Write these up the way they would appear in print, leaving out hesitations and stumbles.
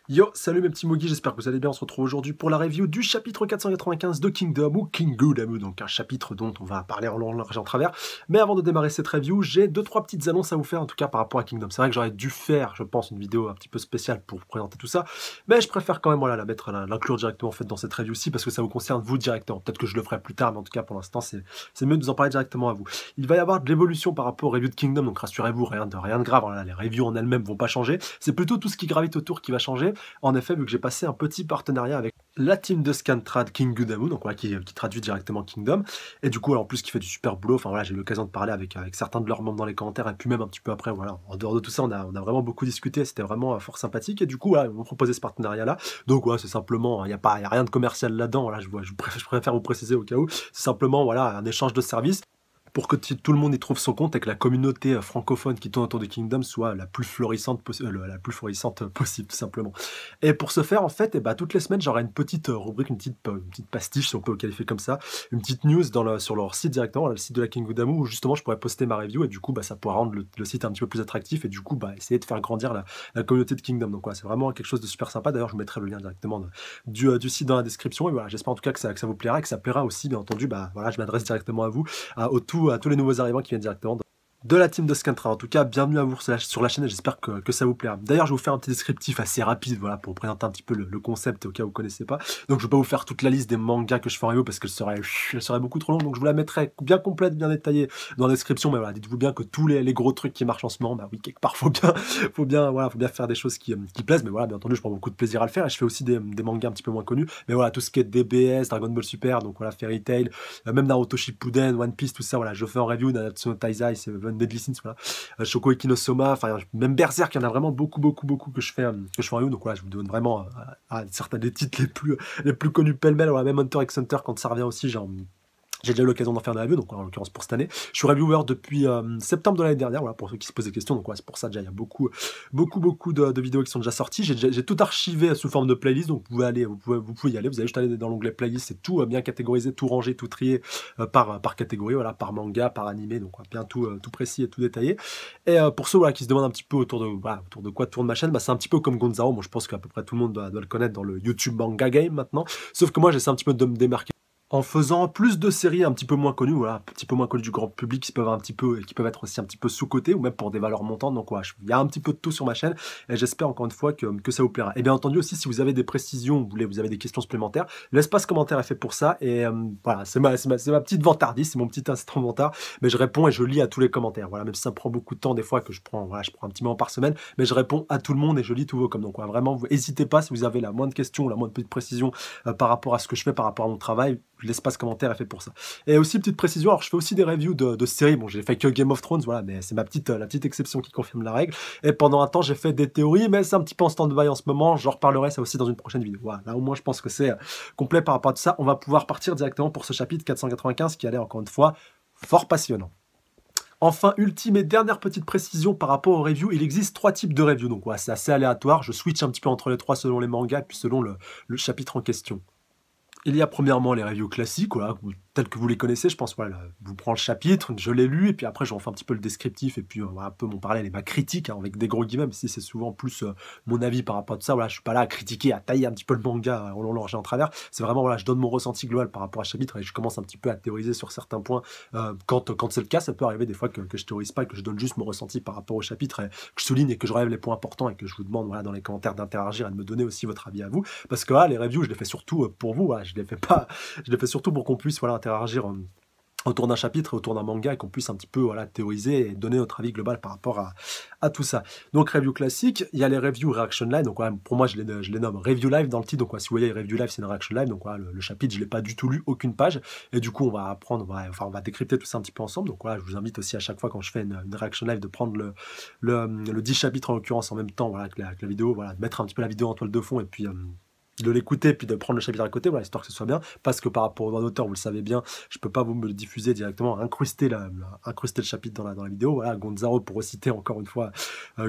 Yo, salut mes petits Mogis, j'espère que vous allez bien. On se retrouve aujourd'hui pour la review du chapitre 495 de Kingdom ou Kingdom, donc un chapitre dont on va parler en long, en large et en travers. Mais avant de démarrer cette review, j'ai 2-3 petites annonces à vous faire, en tout cas par rapport à Kingdom. C'est vrai que j'aurais dû faire, je pense, une vidéo un petit peu spéciale pour vous présenter tout ça, mais je préfère quand même voilà, l'inclure directement en fait dans cette review-ci parce que ça vous concerne vous directement. Peut-être que je le ferai plus tard, mais en tout cas pour l'instant, c'est mieux de vous en parler directement à vous. Il va y avoir de l'évolution par rapport aux reviews de Kingdom, donc rassurez-vous, rien de grave, voilà, les reviews en elles-mêmes vont pas changer. C'est plutôt tout ce qui gravite autour qui va changer. En effet, vu que j'ai passé un petit partenariat avec la team de Scantrad Kingdom, donc voilà, qui traduit directement Kingdom, et du coup, en plus, qui fait du super boulot. Enfin voilà, j'ai eu l'occasion de parler avec certains de leurs membres dans les commentaires, et puis même un petit peu après, voilà. En dehors de tout ça, on a vraiment beaucoup discuté, c'était vraiment fort sympathique, et du coup, voilà, ils m'ont proposé ce partenariat-là. Donc voilà, c'est simplement, il n'y a rien de commercial là-dedans, voilà, je préfère vous préciser au cas où, c'est simplement voilà, un échange de services pour que tout le monde y trouve son compte et que la communauté francophone qui tourne autour de Kingdom soit la plus florissante, possible, tout simplement. Et pour ce faire, en fait, et bah, toutes les semaines, j'aurai une petite rubrique, une petite pastiche, si on peut le qualifier comme ça, une petite news sur leur site directement, le site de la Kingdom, où justement je pourrais poster ma review et du coup, bah, ça pourra rendre le site un petit peu plus attractif et du coup, bah, essayer de faire grandir la communauté de Kingdom. Donc, voilà, c'est vraiment quelque chose de super sympa. D'ailleurs, je vous mettrai le lien directement du site dans la description. Et voilà, j'espère en tout cas que ça vous plaira et que ça plaira aussi, bien entendu. Bah, voilà, je m'adresse directement à vous, à tous les nouveaux arrivants qui viennent directement de la team de Scantra. En tout cas, bienvenue à vous sur la chaîne et j'espère que ça vous plaira. D'ailleurs, je vais vous faire un petit descriptif assez rapide, voilà, pour vous présenter un petit peu le concept au cas où vous ne connaissez pas. Donc, je ne vais pas vous faire toute la liste des mangas que je fais en review parce qu'elle serait beaucoup trop longue. Donc, je vous la mettrai bien complète, bien détaillée dans la description. Mais voilà, dites-vous bien que tous les gros trucs qui marchent en ce moment, bah oui, quelque part, faut bien faire des choses qui plaisent. Mais voilà, bien entendu, je prends beaucoup de plaisir à le faire et je fais aussi des mangas un petit peu moins connus. Mais voilà, tout ce qui est DBS, Dragon Ball Super, donc voilà, Fairy Tail, même Naruto Shippuden, One Piece, tout ça, voilà, je fais en review, Nanatsu no Taizai, Seven Deadly Sins, voilà, Shoko Ikinosoma, enfin, même Berserk, il y en a vraiment beaucoup que je fais en review, donc voilà, je vous donne vraiment certains des titres les plus connus pêle-mêle, voilà, même Hunter x Hunter, quand ça revient aussi, j'ai déjà eu l'occasion d'en faire de la review, donc en l'occurrence pour cette année. Je suis reviewer depuis septembre de l'année dernière, voilà, pour ceux qui se posent des questions. Donc voilà, c'est pour ça déjà, il y a beaucoup de vidéos qui sont déjà sorties. J'ai tout archivé sous forme de playlist, donc vous pouvez y aller. Vous allez juste aller dans l'onglet playlist, c'est tout bien catégorisé, tout rangé, tout trié par catégorie, voilà, par manga, par animé, donc bien tout précis et tout détaillé. Et pour ceux voilà, qui se demandent un petit peu autour de quoi tourne ma chaîne, bah, c'est un petit peu comme Gonzalo. Moi, je pense qu'à peu près tout le monde doit le connaître dans le YouTube Manga Game maintenant. Sauf que moi, j'essaie un petit peu de me démarquer en faisant plus de séries un petit peu moins connues, voilà, un petit peu moins connues du grand public, qui peuvent être aussi un petit peu sous-cotées, ou même pour des valeurs montantes. Donc voilà, il y a un petit peu de tout sur ma chaîne, et j'espère encore une fois que ça vous plaira. Et bien entendu aussi, si vous avez des précisions, vous avez des questions supplémentaires, l'espace commentaire est fait pour ça, et voilà, c'est ma petite vantardise, c'est mon petit instant vantard, mais je réponds et je lis à tous les commentaires, voilà, même si ça prend beaucoup de temps des fois, que je prends un petit moment par semaine, mais je réponds à tout le monde et je lis tous vos commentaires. Donc voilà, vraiment, n'hésitez pas, si vous avez la moindre question, ou la moindre petite précision par rapport à ce que je fais, par rapport à mon travail, l'espace commentaire est fait pour ça. Et aussi, petite précision, alors je fais aussi des reviews de séries, bon j'ai fait que Game of Thrones, voilà, mais c'est la petite exception qui confirme la règle. Et pendant un temps, j'ai fait des théories, mais c'est un petit peu en stand-by en ce moment, j'en reparlerai ça aussi dans une prochaine vidéo. Voilà, là au moins je pense que c'est complet par rapport à tout ça. On va pouvoir partir directement pour ce chapitre 495 qui a l'air encore une fois fort passionnant. Enfin, ultime et dernière petite précision par rapport aux reviews, il existe 3 types de reviews, donc ouais, c'est assez aléatoire, je switch un petit peu entre les 3 selon les mangas, puis selon le chapitre en question. Il y a premièrement les reviews classiques, voilà, telles que vous les connaissez, je pense, voilà, vous prends le chapitre, je l'ai lu, et puis après j'en fais un petit peu le descriptif, et puis un peu mon parallèle et ma critique, hein, avec des gros guillemets, même si c'est souvent plus mon avis par rapport à tout ça, voilà, je suis pas là à critiquer, à tailler un petit peu le manga en long, large et en travers, c'est vraiment, voilà, je donne mon ressenti global par rapport à ce chapitre, et je commence un petit peu à théoriser sur certains points, quand c'est le cas, ça peut arriver des fois que je théorise pas, et que je donne juste mon ressenti par rapport au chapitre, et que je souligne et que je relève les points importants, et que je vous demande, voilà, dans les commentaires d'interagir et de me donner aussi votre avis à vous, parce que là, les reviews, je les fais surtout pour vous, voilà, je les fais surtout pour qu'on puisse voilà, interagir autour d'un chapitre, autour d'un manga, et qu'on puisse un petit peu voilà, théoriser et donner notre avis global par rapport à tout ça. Donc review classique, il y a les reviews reaction live, donc voilà, pour moi je les nomme review live dans le titre, donc voilà, si vous voyez review live c'est une reaction live, donc voilà, le chapitre je l'ai pas du tout lu, aucune page, et du coup on va apprendre, on va décrypter tout ça un petit peu ensemble, donc voilà, je vous invite aussi à chaque fois quand je fais une reaction live de prendre le 10 chapitres en l'occurrence en même temps, voilà, que la vidéo, voilà, de mettre un petit peu la vidéo en toile de fond, et puis de l'écouter puis de prendre le chapitre à côté, voilà, histoire que ce soit bien, parce que par rapport au droit d'auteur, vous le savez bien, je peux pas vous me le diffuser directement, incruster le chapitre dans la vidéo, voilà, Gonzalo pour reciter encore une fois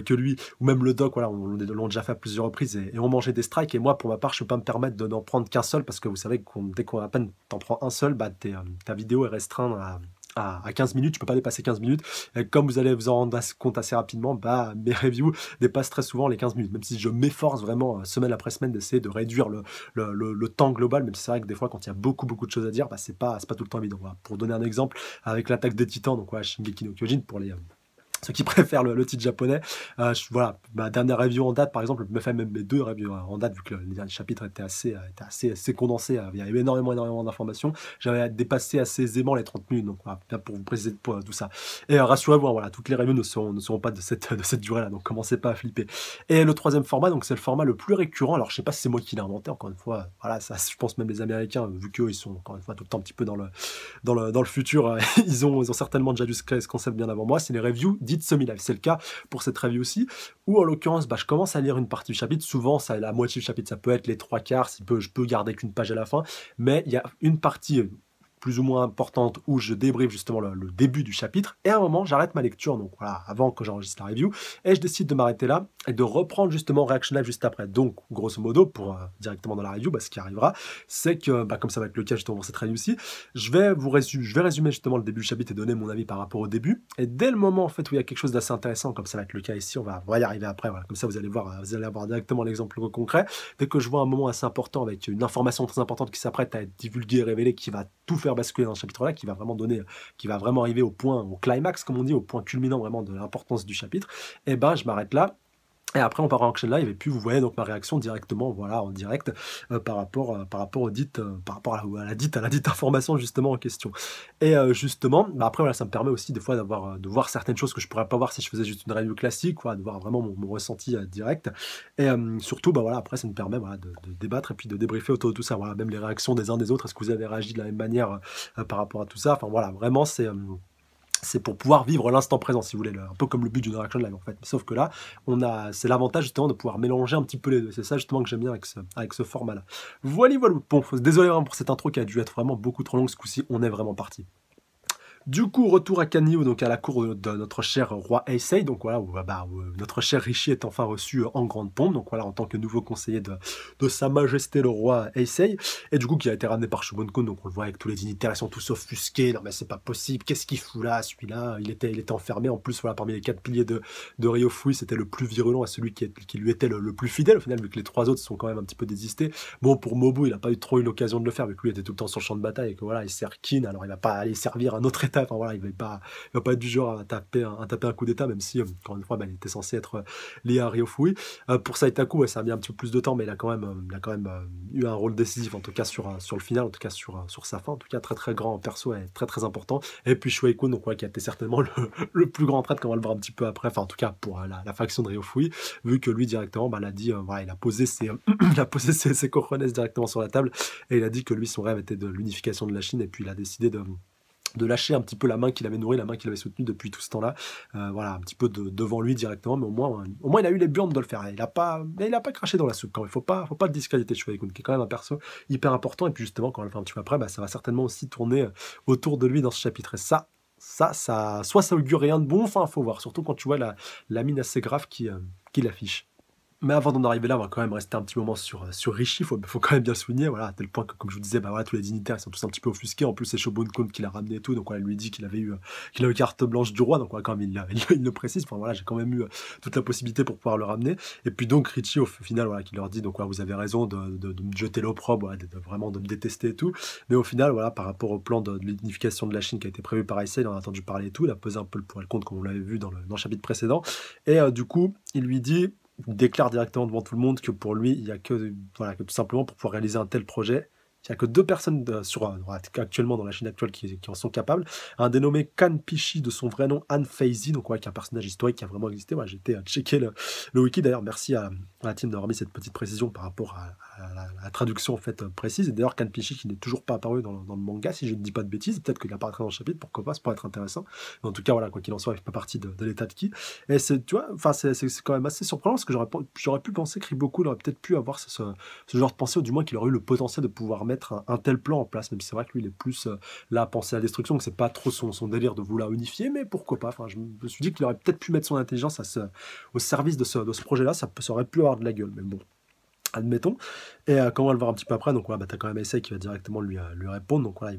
que lui, ou même le doc, voilà, on l'a déjà fait à plusieurs reprises, et on mangeait des strikes, et moi pour ma part, je peux pas me permettre de n'en prendre qu'un seul, parce que vous savez que dès qu'on à peine t'en prends un seul, bah ta vidéo est restreinte à 15 minutes, je peux pas dépasser 15 minutes. Et comme vous allez vous en rendre compte assez rapidement, bah, mes reviews dépassent très souvent les 15 minutes, même si je m'efforce vraiment semaine après semaine d'essayer de réduire le temps global, même si c'est vrai que des fois quand il y a beaucoup de choses à dire, bah, c'est pas tout le temps évident. Voilà. Pour donner un exemple, avec l'attaque des Titans, donc ouais, Shingeki no Kyojin, pour les ceux qui préfèrent le titre japonais, voilà, ma dernière review en date, par exemple, me fait même mes 2 reviews en date, vu que les derniers chapitres étaient assez condensés, il y avait énormément d'informations, j'avais dépassé assez aisément les 30 minutes, donc voilà, bien pour vous préciser tout ça. Et rassurez-vous, hein, voilà, toutes les reviews ne seront pas de cette durée-là, donc commencez pas à flipper. Et le troisième format, donc c'est le format le plus récurrent, alors je sais pas si c'est moi qui l'ai inventé, encore une fois, voilà, ça, je pense même les Américains, vu qu'eux, ils sont encore une fois tout le temps un petit peu dans le futur, ils ont certainement déjà dû ce concept bien avant moi, c'est les reviews dites semi-live. C'est le cas pour cette review aussi, où en l'occurrence, bah, je commence à lire une partie du chapitre. Souvent, ça, la moitié du chapitre, ça peut être les 3/4, je peux garder qu'une page à la fin, mais il y a une partie plus ou moins importante où je débriefe justement le début du chapitre, et à un moment j'arrête ma lecture, donc voilà, avant que j'enregistre la review, et je décide de m'arrêter là et de reprendre justement Reaction Live juste après. Donc grosso modo, pour directement dans la review, bah, ce qui arrivera, c'est que, bah, comme ça va être le cas justement pour cette review aussi, je vais résumer justement le début du chapitre et donner mon avis par rapport au début, et dès le moment en fait où il y a quelque chose d'assez intéressant, comme ça va être le cas ici, on va y arriver après, voilà, comme ça vous allez avoir directement l'exemple concret. Dès que je vois un moment assez important avec une information très importante qui s'apprête à être divulguée et révélée, qui va tout faire basculer dans ce chapitre-là, qui va vraiment arriver au climax, comme on dit, au point culminant vraiment de l'importance du chapitre, et ben je m'arrête là. Et après, on part en action live, et puis vous voyez donc ma réaction directement, voilà, en direct, par rapport à la dite information justement en question. Et justement, bah après voilà, ça me permet aussi des fois de voir certaines choses que je pourrais pas voir si je faisais juste une review classique, voilà, de voir vraiment mon ressenti direct. Et surtout, bah voilà, après ça me permet voilà, de débattre et puis de débriefer autour de tout ça, voilà, même les réactions des uns des autres. Est-ce que vous avez réagi de la même manière par rapport à tout ça? Enfin voilà, vraiment c'est pour pouvoir vivre l'instant présent, si vous voulez, un peu comme le but d'une Reaction Live en fait. Sauf que là, c'est l'avantage justement de pouvoir mélanger un petit peu les deux. C'est ça justement que j'aime bien avec ce format-là. Voilà. Bon, désolé vraiment pour cette intro qui a dû être vraiment beaucoup trop longue. Ce coup-ci, on est vraiment parti. Du coup, retour à Kanio, donc à la cour de notre cher roi Heisei, donc voilà, où notre cher Rishi est enfin reçu en grande pompe, donc voilà, en tant que nouveau conseiller de Sa Majesté le roi Heisei, et du coup qui a été ramené par Shogun-kun, donc on le voit avec tous les dignitaires, ils sont tous offusqués, non mais c'est pas possible, qu'est-ce qu'il fout là, celui-là, il était enfermé, en plus voilà, parmi les 4 piliers de Ryofui, c'était le plus virulent et celui qui lui était le plus fidèle, au final, vu que les 3 autres sont quand même un petit peu désistés. Bon, pour Mobu, il n'a pas eu trop eu l'occasion de le faire, vu que lui était tout le temps sur le champ de bataille, et que voilà, il sert Kin, alors il va pas aller servir un autre état. Enfin voilà, il va pas être du genre à taper un coup d'état, même si encore une fois, bah, il était censé être lié à Ryofui. Pour Saitaku, ouais, ça a mis un petit peu plus de temps, mais il a quand même eu un rôle décisif, en tout cas sur le final, en tout cas sur sa fin, en tout cas très grand perso et très important. Et puis Shueikun, donc ouais, qui a été certainement le plus grand traître, comme on va le voir un petit peu après, enfin en tout cas pour la faction de Ryofui, vu que lui directement, bah, l'a dit, voilà, il a posé ses cojones directement sur la table, et il a dit que lui son rêve était de l'unification de la Chine, et puis il a décidé de lâcher un petit peu la main qu'il avait nourrie, la main qu'il avait soutenue depuis tout ce temps-là, voilà, un petit peu devant lui directement, mais au moins il a eu les burnes de le faire, il a pas craché dans la soupe, quand même. Faut pas le discréditer, Shueikun, qui est quand même un perso hyper important, et puis justement, quand on le fait un petit peu après, bah, ça va certainement aussi tourner autour de lui dans ce chapitre, et ça, soit ça augure rien de bon, enfin, faut voir, surtout quand tu vois la mine assez grave qu'il affiche. Mais avant d'en arriver là, on va quand même rester un petit moment sur Rishi, faut quand même bien le souligner, voilà, à tel point que, comme je vous disais, bah voilà, tous les dignitaires ils sont tous un petit peu offusqués, en plus c'est Shogun-kun qui l'a ramené et tout, donc voilà, il lui dit qu'il avait eu carte blanche du roi, donc voilà, quand même il le précise, enfin voilà, j'ai quand même eu toute la possibilité pour pouvoir le ramener, et puis donc Rishi au final, voilà, qui leur dit, donc voilà, vous avez raison de me jeter l'opprobre, voilà, vraiment de me détester et tout, mais au final, voilà, par rapport au plan de l'unification de la Chine qui a été prévu par Heisei, on a entendu parler et tout, il a pesé un peu le pour et le contre, comme on l'avait vu dans le chapitre précédent, et du coup, il lui dit, il déclare directement devant tout le monde que pour lui, il n'y a que tout simplement pour pouvoir réaliser un tel projet, il n'y a que 2 personnes actuellement dans la Chine actuelle qui en sont capables. Un dénommé Kan Pishi, de son vrai nom Han Feizi, donc ouais, qui est un personnage historique qui a vraiment existé. Ouais, j'ai été checker le wiki, d'ailleurs, merci à la team d'avoir mis cette petite précision par rapport à la traduction en fait précise. Et d'ailleurs, Kan Pishi qui n'est toujours pas apparu dans le manga, si je ne dis pas de bêtises, peut-être qu'il apparaîtra dans le chapitre, pourquoi pas, ça pourrait être intéressant. Mais en tout cas, voilà, quoi qu'il en soit, il fait pas partie de l'état de qui. Et c'est, tu vois, enfin, c'est quand même assez surprenant, parce que j'aurais pu penser que Riboku aurait peut-être pu avoir ce genre de pensée, ou du moins qu'il aurait eu le potentiel de pouvoir mettre un tel plan en place, même si c'est vrai que lui il est plus là à penser à la destruction, que c'est pas trop son délire de vouloir unifier, mais pourquoi pas, enfin je me suis dit qu'il aurait peut-être pu mettre son intelligence au service de ce projet là, ça aurait pu avoir de la gueule, mais bon, admettons. Et quand on va le voir un petit peu après, donc voilà, bah, tu as quand même Essay qui va directement lui répondre. Donc voilà,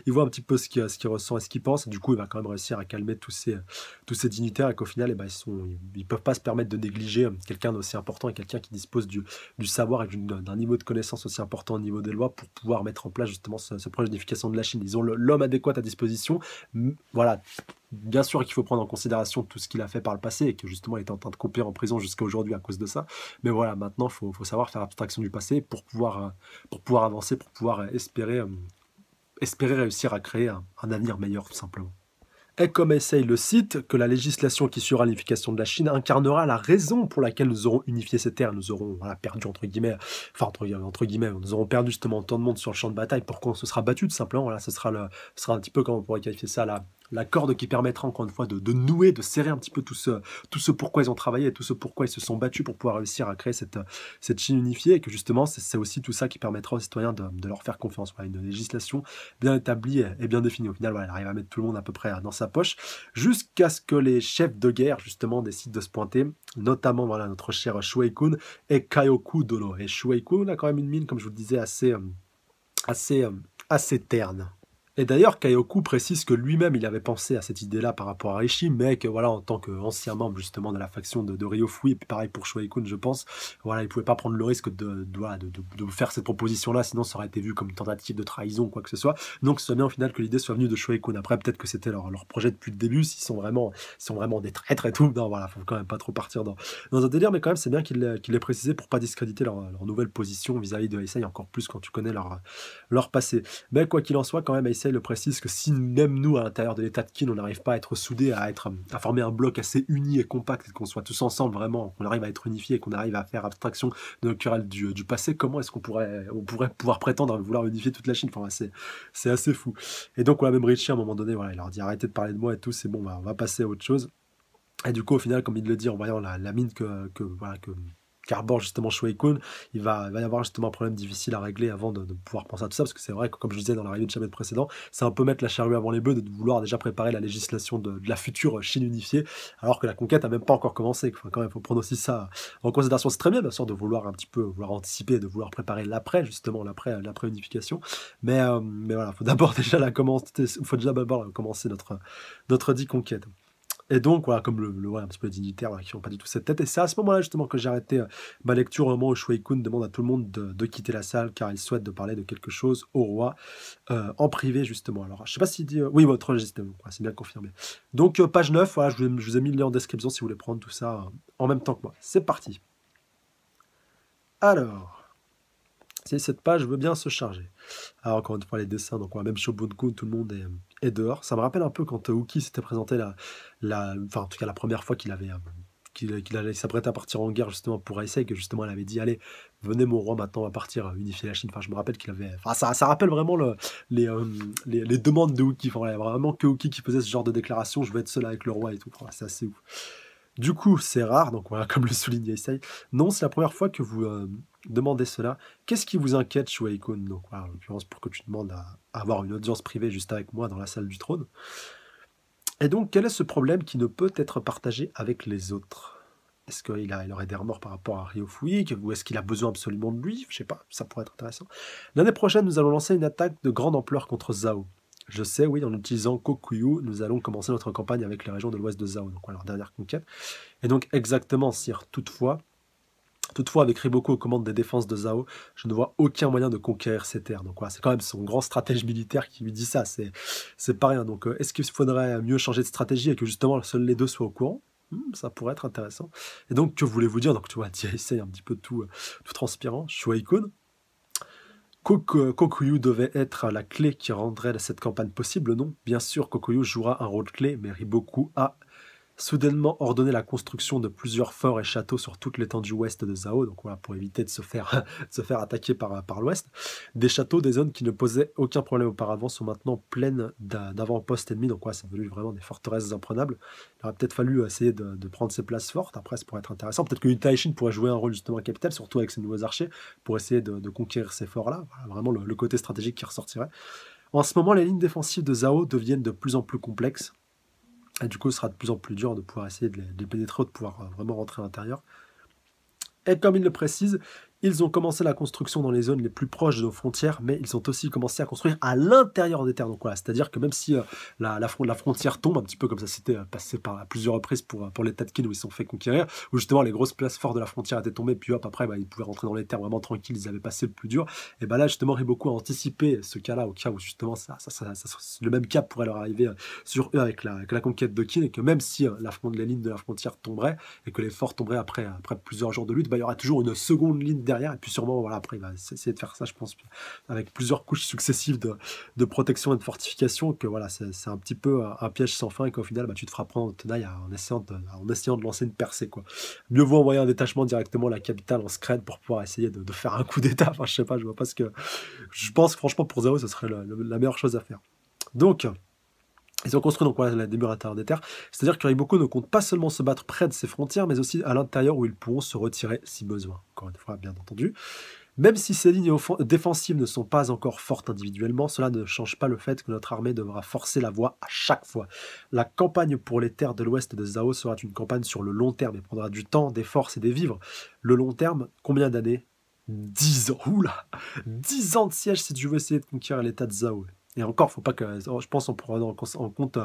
il voit un petit peu ce qu'il ressent et ce qu'il pense. Et du coup, il va quand même réussir à calmer tous ces dignitaires et qu'au final, eh ben, ils peuvent pas se permettre de négliger quelqu'un d'aussi important et quelqu'un qui dispose du savoir et d'un niveau de connaissance aussi important au niveau des lois pour pouvoir mettre en place justement ce projet d'unification de la Chine. Ils ont l'homme adéquat à disposition. Voilà. Bien sûr qu'il faut prendre en considération tout ce qu'il a fait par le passé et que justement il était en train de couper en prison jusqu'à aujourd'hui à cause de ça. Mais voilà, maintenant, faut savoir faire abstraction du passé pour pouvoir avancer, pour pouvoir espérer réussir à créer un avenir meilleur, tout simplement. Et comme essaye le cite, que la législation qui suivra l'unification de la Chine incarnera la raison pour laquelle nous aurons unifié ces terres, nous aurons voilà, perdu entre guillemets, nous aurons perdu justement tant de monde sur le champ de bataille, pourquoi on se sera battu tout simplement, voilà, ce sera un petit peu, comment on pourrait qualifier ça, la corde qui permettra encore une fois de nouer, de serrer un petit peu tout ce pourquoi ils ont travaillé, tout ce pourquoi ils se sont battus pour pouvoir réussir à créer cette Chine unifiée, et que justement c'est aussi tout ça qui permettra aux citoyens de leur faire confiance, voilà, une législation bien établie et bien définie. Au final, voilà, elle arrive à mettre tout le monde à peu près dans sa poche, jusqu'à ce que les chefs de guerre, justement, décident de se pointer, notamment, voilà, notre cher Shuai Kun et Kaioku Dono. Et Shuai Kun a quand même une mine, comme je vous le disais, assez, assez terne. Et d'ailleurs, Kaioku précise que lui-même, il avait pensé à cette idée-là par rapport à Rishi, mais que voilà, en tant qu'ancien membre justement de la faction de Ryofui, et puis pareil pour Shuai-kun, je pense, voilà, il pouvait pas prendre le risque de faire cette proposition-là, sinon ça aurait été vu comme une tentative de trahison ou quoi que ce soit. Donc c'est bien au final que l'idée soit venue de Shuai-kun. Après, peut-être que c'était leur projet depuis le début, s'ils sont vraiment des traîtres et tout. Non, voilà, faut quand même pas trop partir dans un délire, mais quand même, c'est bien qu'il l'ait précisé pour pas discréditer leur nouvelle position vis-à-vis de Heisei, encore plus quand tu connais leur passé. Mais quoi qu'il en soit, quand même, Heisei le précise que si même nous, à l'intérieur de l'état de Qin, on n'arrive pas à être soudés, à former un bloc assez uni et compact, et qu'on soit tous ensemble vraiment, qu'on arrive à être unifiés, qu'on arrive à faire abstraction de nos querelles du passé, comment est-ce qu'on pourrait pouvoir prétendre à vouloir unifier toute la Chine? Enfin, c'est assez fou. Et donc, voilà, même Richie, à un moment donné, voilà, il leur dit arrêtez de parler de moi et tout, c'est bon, bah, on va passer à autre chose. Et du coup, au final, comme il le dit, en voyant la mine que qu'arbore justement Shuei-kun, il va y avoir justement un problème difficile à régler avant de pouvoir penser à tout ça, parce que c'est vrai que, comme je disais dans la review de chapitre précédent, c'est un peu mettre la charrue avant les bœufs de vouloir déjà préparer la législation de la future Chine unifiée, alors que la conquête n'a même pas encore commencé. Enfin, quand même, il faut prendre aussi ça en considération. C'est très bien, bien sûr, de vouloir un petit peu vouloir anticiper, de vouloir préparer l'après, justement, l'après unification, mais voilà, faut d'abord déjà commencer notre dit conquête. Et donc, voilà, comme un petit peu les dignitaires voilà, qui n'ont pas du tout cette tête. Et c'est à ce moment-là, justement, que j'ai arrêté ma lecture au moment où Shuei-kun demande à tout le monde de quitter la salle car il souhaite de parler de quelque chose au roi en privé, justement. Alors, je sais pas s'il dit... oui, votre registre, c'est bien confirmé. Donc, page 9, voilà, je vous ai mis le lien en description si vous voulez prendre tout ça en même temps que moi. C'est parti. Alors... si cette page veut bien se charger. Alors, encore une fois, les dessins, donc même Shobunku, tout le monde est dehors. Ça me rappelle un peu quand Uki s'était présenté enfin, en tout cas, la première fois qu'il allait s'apprêter à partir en guerre justement pour Heisei, que justement elle avait dit allez, venez mon roi, maintenant on va partir unifier la Chine. Enfin, je me rappelle qu'il avait. Enfin, ça rappelle vraiment les demandes de Uki. Enfin, voilà, vraiment que Uki qui faisait ce genre de déclaration, je veux être seul avec le roi et tout. Enfin, c'est assez ouf. Du coup, c'est rare, donc voilà, comme le souligne Heisei. Non, c'est la première fois que vous demandez cela. Qu'est-ce qui vous inquiète, Shuei-kun? Donc, voilà, en l'occurrence, pour que tu demandes à avoir une audience privée juste avec moi dans la salle du trône. Et donc, quel est ce problème qui ne peut être partagé avec les autres? Est-ce qu'il aurait des remords par rapport à Ryofui, ou est-ce qu'il a besoin absolument de lui? Je sais pas, ça pourrait être intéressant. L'année prochaine, nous allons lancer une attaque de grande ampleur contre Zhao. Je sais, oui, en utilisant Kokuyu, nous allons commencer notre campagne avec les régions de l'ouest de Zhao, donc voilà, leur dernière conquête. Et donc, exactement, sire, toutefois, avec Riboku aux commandes des défenses de Zhao, je ne vois aucun moyen de conquérir ces terres. Donc voilà, c'est quand même son grand stratège militaire qui lui dit ça, c'est pas rien. Donc est-ce qu'il faudrait mieux changer de stratégie et que justement seuls les deux soient au courant? Ça pourrait être intéressant. Et donc, que voulez-vous dire? Donc tu vois, essaye un petit peu tout transpirant. Shuei-kun. Kokuyu devait être la clé qui rendrait cette campagne possible, non? Bien sûr, Kokuyu jouera un rôle clé, mais Riboku a soudainement ordonné la construction de plusieurs forts et châteaux sur toute l'étendue ouest de Zhao, donc voilà, pour éviter de se faire attaquer par l'ouest. Des châteaux, des zones qui ne posaient aucun problème auparavant sont maintenant pleines d'avant-postes ennemis, donc voilà, c'est devenu vraiment des forteresses imprenables. Il aurait peut-être fallu essayer de prendre ces places fortes, après ça pourrait être intéressant. Peut-être que Itaishin pourrait jouer un rôle justement capital, surtout avec ses nouveaux archers, pour essayer de conquérir ces forts-là. Voilà, vraiment le côté stratégique qui ressortirait. En ce moment, les lignes défensives de Zhao deviennent de plus en plus complexes. Et du coup, ce sera de plus en plus dur de pouvoir essayer de les pénétrer ou de pouvoir vraiment rentrer à l'intérieur. Et comme il le précise, Ils ont commencé la construction dans les zones les plus proches de nos frontières, mais ils ont aussi commencé à construire à l'intérieur des terres. Donc voilà, c'est-à-dire que même si la frontière tombe, un petit peu comme ça s'était passé à plusieurs reprises pour l'État de Qin où ils se sont fait conquérir, où justement les grosses places fortes de la frontière étaient tombées, puis hop, après ils pouvaient rentrer dans les terres vraiment tranquilles, ils avaient passé le plus dur. Et ben là, justement, Riboku a anticipé ce cas-là, au cas où justement le même cap pourrait leur arriver sur eux avec la conquête de Qin, et que même si les lignes de la frontière tomberaient, et que les forts tomberaient après plusieurs jours de lutte, bah, il y aura toujours une seconde ligne derrière, et puis sûrement, voilà, après, il va essayer de faire ça, je pense, avec plusieurs couches successives de protection et de fortification, que voilà, c'est un petit peu un piège sans fin, et qu'au final, bah, tu te feras prendre en tenaille en essayant de lancer une percée, quoi. Mieux vaut envoyer un détachement directement à la capitale en scred pour pouvoir essayer de faire un coup d'état, enfin, je sais pas, je vois pas ce que... Je pense que franchement, pour Zhao, ce serait la meilleure chose à faire. Donc... Ils ont construit donc voilà, des murs à l'intérieur des terres, c'est-à-dire que Riboku ne compte pas seulement se battre près de ses frontières, mais aussi à l'intérieur où ils pourront se retirer si besoin. Encore une fois, bien entendu. Même si ces lignes défensives ne sont pas encore fortes individuellement, cela ne change pas le fait que notre armée devra forcer la voie à chaque fois. La campagne pour les terres de l'ouest de Zhao sera une campagne sur le long terme et prendra du temps, des forces et des vivres. Le long terme, combien d'années? 10 ans. Oula 10 ans de siège si tu veux essayer de conquérir l'état de Zhao. Et encore, faut pas que, je pense en prenant en compte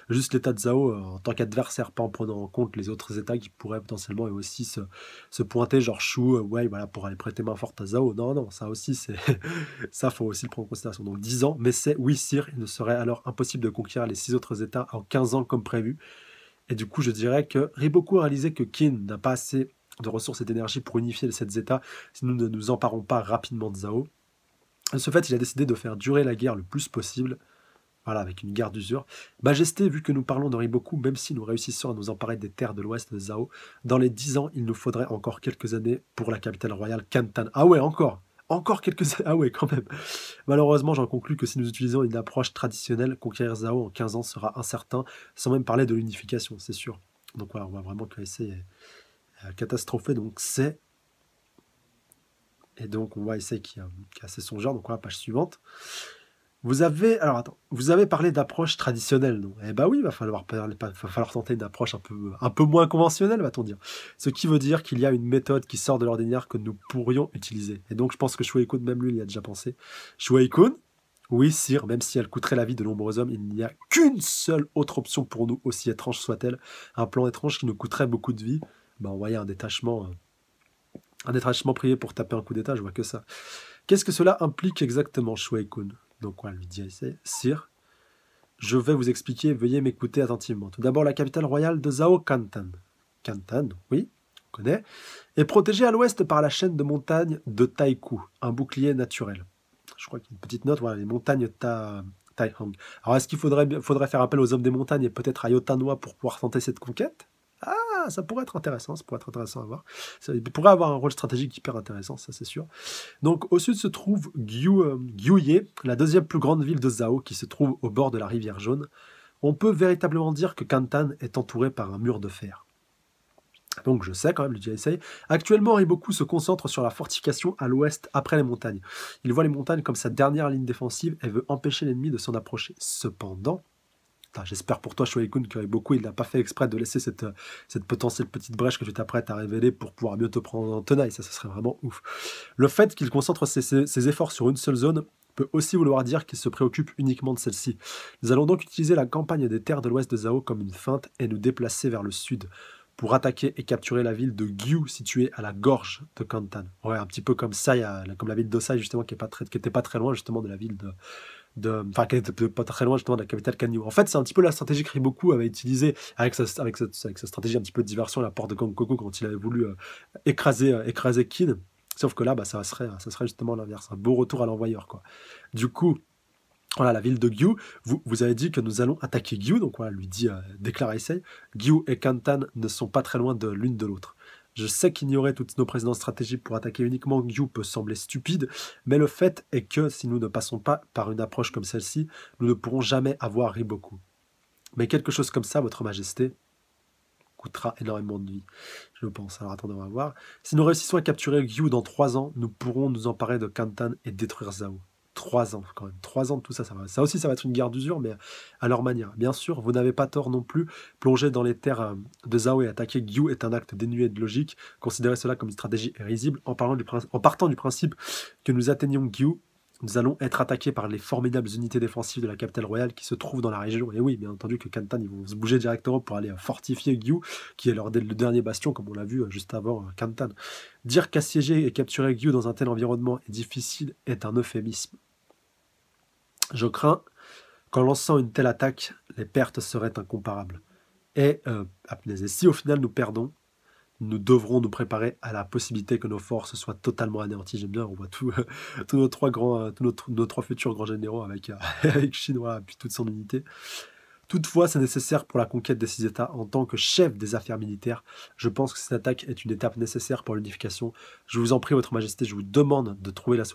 juste l'état de Zhao en tant qu'adversaire, pas en prenant en compte les autres états qui pourraient potentiellement aussi se pointer, genre Shu, ouais, voilà, pour aller prêter main forte à Zhao. Non, non, ça aussi, ça, faut aussi le prendre en considération. Donc 10 ans, mais oui, sire, il ne serait alors impossible de conquérir les 6 autres états en 15 ans comme prévu. Et du coup, je dirais que Riboku a réalisé que Qin n'a pas assez de ressources et d'énergie pour unifier les 7 états si nous ne nous emparons pas rapidement de Zhao. De ce fait, il a décidé de faire durer la guerre le plus possible, voilà, avec une guerre d'usure. Majesté, vu que nous parlons de Riboku, même si nous réussissons à nous emparer des terres de l'ouest de Zhao, dans les 10 ans, il nous faudrait encore quelques années pour la capitale royale, Kantan. Ah ouais, encore quelques années, ah ouais, quand même. Malheureusement, j'en conclus que si nous utilisons une approche traditionnelle, conquérir Zhao en 15 ans sera incertain, sans même parler de l'unification, c'est sûr. Donc voilà, on voit vraiment que l'essai est catastrophé, donc c'est... Et donc on voit Issei qui a assez songeur, donc voilà, page suivante. Vous avez parlé d'approche traditionnelle, non? Eh bah oui, il va falloir tenter une approche un peu moins conventionnelle, va-t-on dire. Ce qui veut dire qu'il y a une méthode qui sort de l'ordinaire que nous pourrions utiliser. Et donc je pense que Shueikun, même lui, il y a déjà pensé. Shueikun, oui, sire, même si elle coûterait la vie de nombreux hommes, il n'y a qu'une seule autre option pour nous, aussi étrange soit-elle. Un plan étrange qui nous coûterait beaucoup de vie. Bah envoyer un détachement privé pour taper un coup d'état, je vois que ça. Qu'est-ce que cela implique exactement, Shueikun? Donc voilà, lui dit sire, je vais vous expliquer, veuillez m'écouter attentivement. Tout d'abord, la capitale royale de Zhao, Kantan. Kantan, oui, on connaît, est protégée à l'ouest par la chaîne de montagnes de Taiku, un bouclier naturel. Je crois qu'il y a une petite note, voilà, les montagnes Taihang. Alors, est-ce qu'il faudrait faire appel aux hommes des montagnes et peut-être à Yotanwa pour pouvoir tenter cette conquête? Ah, ça pourrait être intéressant à voir. Il pourrait avoir un rôle stratégique hyper intéressant, ça c'est sûr. Donc au sud se trouve Gyuye, la deuxième plus grande ville de Zhao, qui se trouve au bord de la rivière Jaune. On peut véritablement dire que Kantan est entouré par un mur de fer. Donc je sais quand même, le JSA. Actuellement, Riboku se concentre sur la fortification à l'ouest, après les montagnes. Il voit les montagnes comme sa dernière ligne défensive et veut empêcher l'ennemi de s'en approcher. Cependant, j'espère pour toi, Shueikun, que Riboku, il n'a pas fait exprès de laisser cette potentielle petite brèche que tu t'apprêtes à révéler pour pouvoir mieux te prendre en tenaille. Ça serait vraiment ouf. Le fait qu'il concentre ses efforts sur une seule zone peut aussi vouloir dire qu'il se préoccupe uniquement de celle-ci. Nous allons donc utiliser la campagne des terres de l'ouest de Zhao comme une feinte et nous déplacer vers le sud pour attaquer et capturer la ville de Gyu située à la gorge de Kantan. Ouais, un petit peu comme ça, comme la ville d'Osai justement qui était pas très loin justement de la ville qui était pas très loin justement de la capitale Kanyu. En fait, c'est un petit peu la stratégie que Riboku avait utilisée avec sa stratégie un petit peu de diversion à la porte de Gangkoku quand il avait voulu écraser Qin. Sauf que là, ça serait justement l'inverse, un beau retour à l'envoyeur, quoi. Du coup, voilà, la ville de Gyu, vous avez dit que nous allons attaquer Gyu, donc voilà, lui dit, déclare Issei. Gyu et Kantan ne sont pas très loin de l'une de l'autre. Je sais qu'ignorer toutes nos précédentes stratégies pour attaquer uniquement Gyu peut sembler stupide, mais le fait est que si nous ne passons pas par une approche comme celle-ci, nous ne pourrons jamais avoir Riboku. Mais quelque chose comme ça, votre majesté, coûtera énormément de vie, je pense. Alors attendez, on va voir. Si nous réussissons à capturer Gyu dans 3 ans, nous pourrons nous emparer de Kantan et détruire Zhao. 3 ans, quand même. 3 ans de tout ça, ça aussi, ça va être une guerre d'usure, mais à leur manière. Bien sûr, vous n'avez pas tort non plus. Plonger dans les terres de Zhao et attaquer Gyu est un acte dénué de logique. Considérez cela comme une stratégie risible. En partant du principe que nous atteignons Gyu, nous allons être attaqués par les formidables unités défensives de la capitale royale qui se trouvent dans la région. Et oui, bien entendu que Kantan, ils vont se bouger directement pour aller fortifier Gyu, qui est le dernier bastion, comme on l'a vu juste avant Kantan. Dire qu'assiéger et capturer Gyu dans un tel environnement est difficile est un euphémisme. Je crains qu'en lançant une telle attaque, les pertes seraient incomparables. Et si au final nous perdons, nous devrons nous préparer à la possibilité que nos forces soient totalement anéanties. J'aime bien, on voit tous nos trois futurs grands généraux avec, avec Chinois, puis toute son unité. Toutefois, c'est nécessaire pour la conquête des 6 États. En tant que chef des affaires militaires, je pense que cette attaque est une étape nécessaire pour l'unification. Je vous en prie, Votre Majesté, je vous demande de trouver la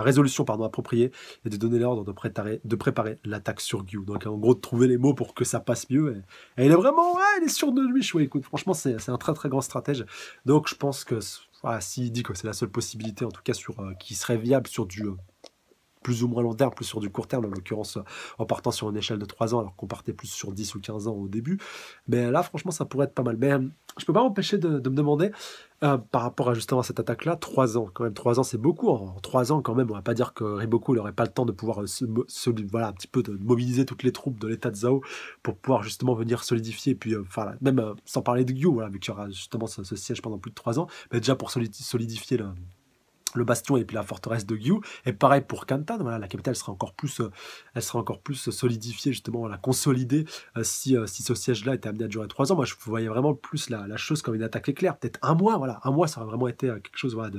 résolution appropriée et de donner l'ordre de préparer l'attaque sur Gyu. Donc, en gros, de trouver les mots pour que ça passe mieux. Et il est vraiment, il est sûr de lui. Écoute, franchement, c'est un très très grand stratège. Donc, je pense que voilà, s'il dit que c'est la seule possibilité, en tout cas, qui serait viable sur du plus ou moins long terme, plus sur du court terme, en l'occurrence en partant sur une échelle de 3 ans, alors qu'on partait plus sur 10 ou 15 ans au début. Mais là, franchement, ça pourrait être pas mal. Mais je peux pas m'empêcher de me demander, par rapport à justement cette attaque-là, 3 ans, quand même, 3 ans, c'est beaucoup. En 3 ans, quand même, on va pas dire que Riboku n'aurait pas le temps de pouvoir voilà, un petit peu de mobiliser toutes les troupes de l'état de Zhao pour pouvoir justement venir solidifier, et puis même sans parler de Gyu, voilà, vu qu'il y aura justement ce siège pendant plus de 3 ans, mais déjà pour solidifier le bastion et puis la forteresse de Gyu. Et pareil pour Kantan, voilà, la capitale sera encore plus, solidifiée, justement, consolidée si ce siège-là était amené à durer 3 ans. Moi, je voyais vraiment plus la chose comme une attaque éclair. Peut-être 1 mois, voilà. 1 mois, ça aurait vraiment été quelque chose voilà,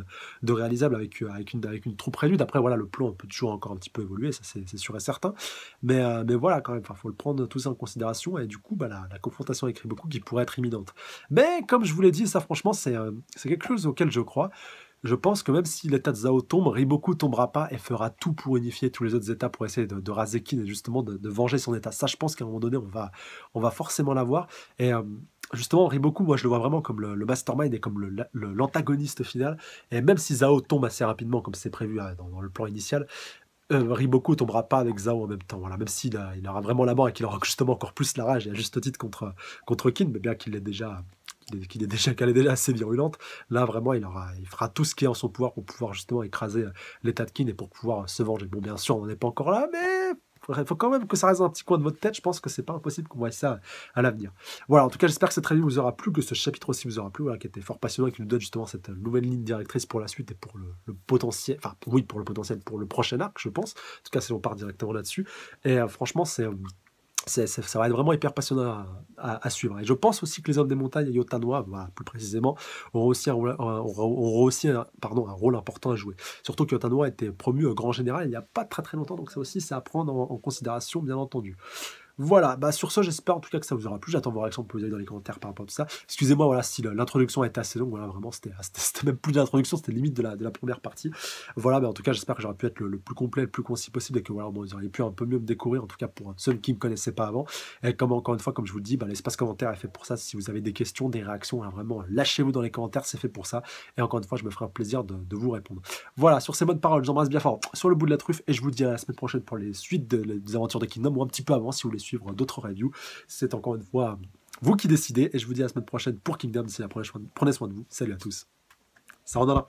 de réalisable avec une troupe réduite. Après, voilà, le plan peut toujours encore un petit peu évoluer, ça c'est sûr et certain. Mais voilà, quand même, il faut le prendre tout ça en considération. Et du coup, la confrontation avec Riboku qui pourrait être imminente. Mais comme je vous l'ai dit, ça, franchement, c'est quelque chose auquel je crois. Je pense que même si l'état de Zhao tombe, Riboku tombera pas et fera tout pour unifier tous les autres états pour essayer de raser Qin et justement de venger son état. Ça, je pense qu'à un moment donné, on va forcément l'avoir. Et justement, Riboku, moi, je le vois vraiment comme le mastermind et comme l'antagoniste final. Et même si Zhao tombe assez rapidement, comme c'est prévu dans le plan initial, Riboku tombera pas avec Zhao en même temps. Voilà, même s'il il aura vraiment la mort et qu'il aura justement encore plus la rage et à juste titre contre Qin, mais bien qu'elle est déjà assez virulente, là vraiment il fera tout ce qui est en son pouvoir pour pouvoir justement écraser l'état de Qin et pour pouvoir se venger. Bon, bien sûr, on n'en est pas encore là, mais il faut quand même que ça reste dans un petit coin de votre tête. Je pense que c'est pas impossible qu'on voit ça à l'avenir. Voilà, en tout cas, j'espère que cette review vous aura plu, que ce chapitre aussi vous aura plu, voilà, qui était fort passionnant et qui nous donne justement cette nouvelle ligne directrice pour la suite et pour le potentiel, enfin oui, pour le potentiel, pour le prochain arc, je pense. En tout cas, si on part directement là-dessus. Et franchement, ça va être vraiment hyper passionnant à suivre. Et je pense aussi que les hommes des montagnes et Yotanoa, voilà, plus précisément, auront aussi un rôle important à jouer. Surtout que Yotanoa a été promu grand général il n'y a pas très très longtemps, donc ça aussi c'est à prendre en considération, bien entendu. Voilà, sur ce, j'espère en tout cas que ça vous aura plu. J'attends vos réactions pour vous aller dans les commentaires par rapport à tout ça. Excusez-moi, voilà, si l'introduction a été assez longue, voilà, vraiment, c'était même plus de l'introduction, c'était limite de la première partie. Voilà, mais en tout cas, j'espère que j'aurai pu être le plus complet, le plus concis possible et que voilà, vous auriez pu un peu mieux me découvrir, en tout cas pour ceux qui ne me connaissaient pas avant. Et comme encore une fois, comme je vous le dis, l'espace commentaire est fait pour ça. Si vous avez des questions, des réactions, vraiment, lâchez-vous dans les commentaires, c'est fait pour ça. Et encore une fois, je me ferai un plaisir de vous répondre. Voilà, sur ces bonnes paroles, je vous embrasse bien fort sur le bout de la truffe et je vous dis à la semaine prochaine pour les suites des aventures de Kingdom ou un petit peu avant si vous voulez suivre d'autres reviews. C'est encore une fois vous qui décidez et je vous dis à la semaine prochaine pour Kingdom. D'ici là, prenez soin de vous. Salut à tous. Ça en a là.